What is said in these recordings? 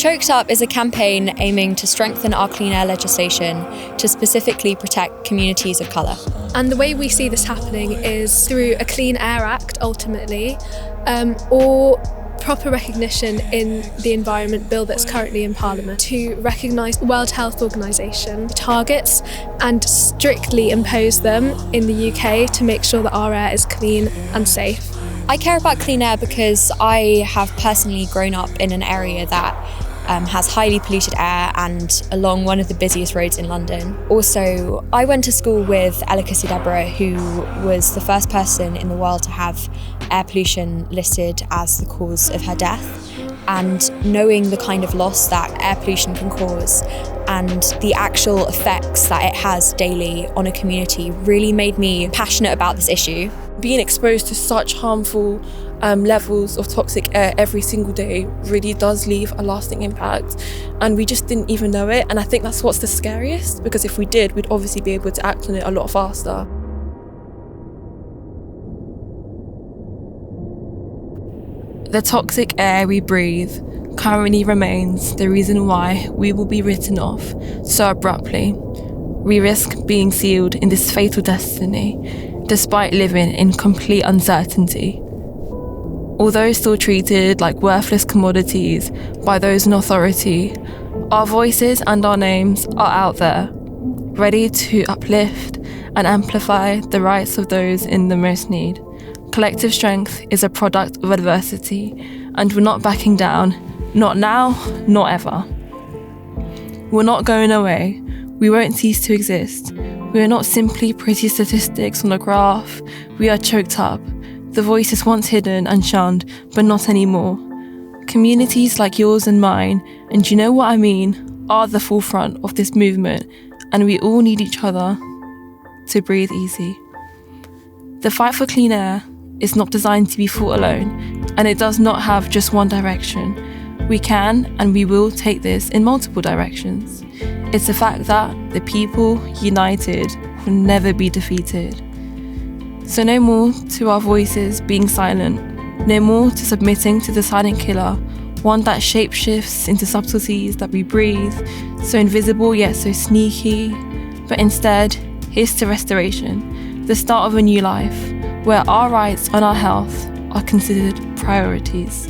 Choked Up is a campaign aiming to strengthen our clean air legislation to specifically protect communities of colour. And the way we see this happening is through a Clean Air Act, ultimately, or proper recognition in the Environment Bill that's currently in Parliament to recognise the World Health Organisation targets and strictly impose them in the UK to make sure that our air is clean and safe. I care about clean air because I have personally grown up in an area that has highly polluted air and along one of the busiest roads in London. Also, I went to school with Ella Deborah, who was the first person in the world to have air pollution listed as the cause of her death. And knowing the kind of loss that air pollution can cause and the actual effects that it has daily on a community really made me passionate about this issue. Being exposed to such harmful levels of toxic air every single day really does leave a lasting impact, and we just didn't even know it. And I think that's what's the scariest, because if we did, we'd obviously be able to act on it a lot faster. The toxic air we breathe currently remains the reason why we will be written off so abruptly. We risk being sealed in this fatal destiny, despite living in complete uncertainty. Although still treated like worthless commodities by those in authority, our voices and our names are out there, ready to uplift and amplify the rights of those in the most need. Collective strength is a product of adversity, and we're not backing down, not now, not ever. We're not going away. We won't cease to exist. We are not simply pretty statistics on a graph. We are choked up. The voice is once hidden and shunned, but not anymore. Communities like yours and mine, and you know what I mean, are the forefront of this movement, and we all need each other to breathe easy. The fight for clean air is not designed to be fought alone, and it does not have just one direction. We can and we will take this in multiple directions. It's a fact that the people united will never be defeated. So no more to our voices being silent, no more to submitting to the silent killer, one that shapeshifts into subtleties that we breathe, so invisible yet so sneaky. But instead, here's to restoration, the start of a new life, where our rights and our health are considered priorities.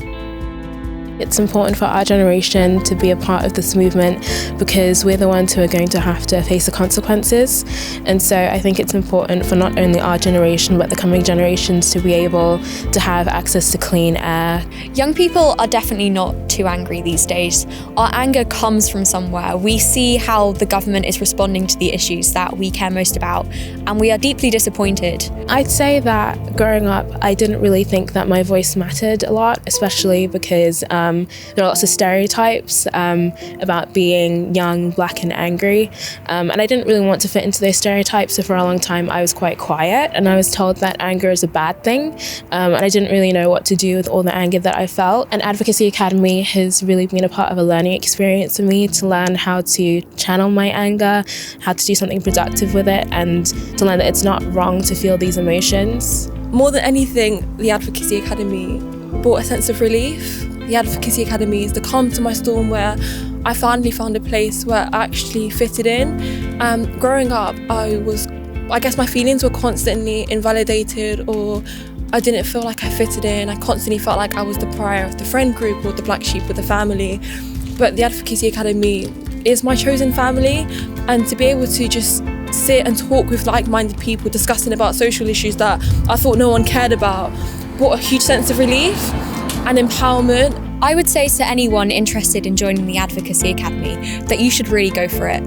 It's important for our generation to be a part of this movement because we're the ones who are going to have to face the consequences. And so I think it's important for not only our generation but the coming generations to be able to have access to clean air. Young people are definitely not too angry these days. Our anger comes from somewhere. We see how the government is responding to the issues that we care most about, and we are deeply disappointed. I'd say that growing up, I didn't really think that my voice mattered a lot, especially because there are lots of stereotypes about being young, black and angry. And I didn't really want to fit into those stereotypes, so for a long time I was quite quiet, and I was told that anger is a bad thing. And I didn't really know what to do with all the anger that I felt. And Advocacy Academy has really been a part of a learning experience for me to learn how to channel my anger, how to do something productive with it, and to learn that it's not wrong to feel these emotions. More than anything, the Advocacy Academy brought a sense of relief. The Advocacy Academy is the calm to my storm where I finally found a place where I actually fitted in. Growing up, I guess my feelings were constantly invalidated, or I didn't feel like I fitted in. I constantly felt like I was the pariah of the friend group or the black sheep of the family. But the Advocacy Academy is my chosen family, and to be able to just sit and talk with like-minded people discussing about social issues that I thought no one cared about brought a huge sense of relief and empowerment. I would say to anyone interested in joining the Advocacy Academy that you should really go for it.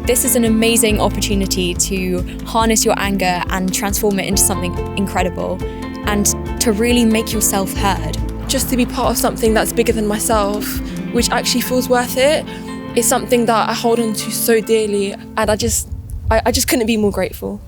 This is an amazing opportunity to harness your anger and transform it into something incredible, and to really make yourself heard. Just to be part of something that's bigger than myself, which actually feels worth it, is something that I hold on to so dearly, and I just couldn't be more grateful.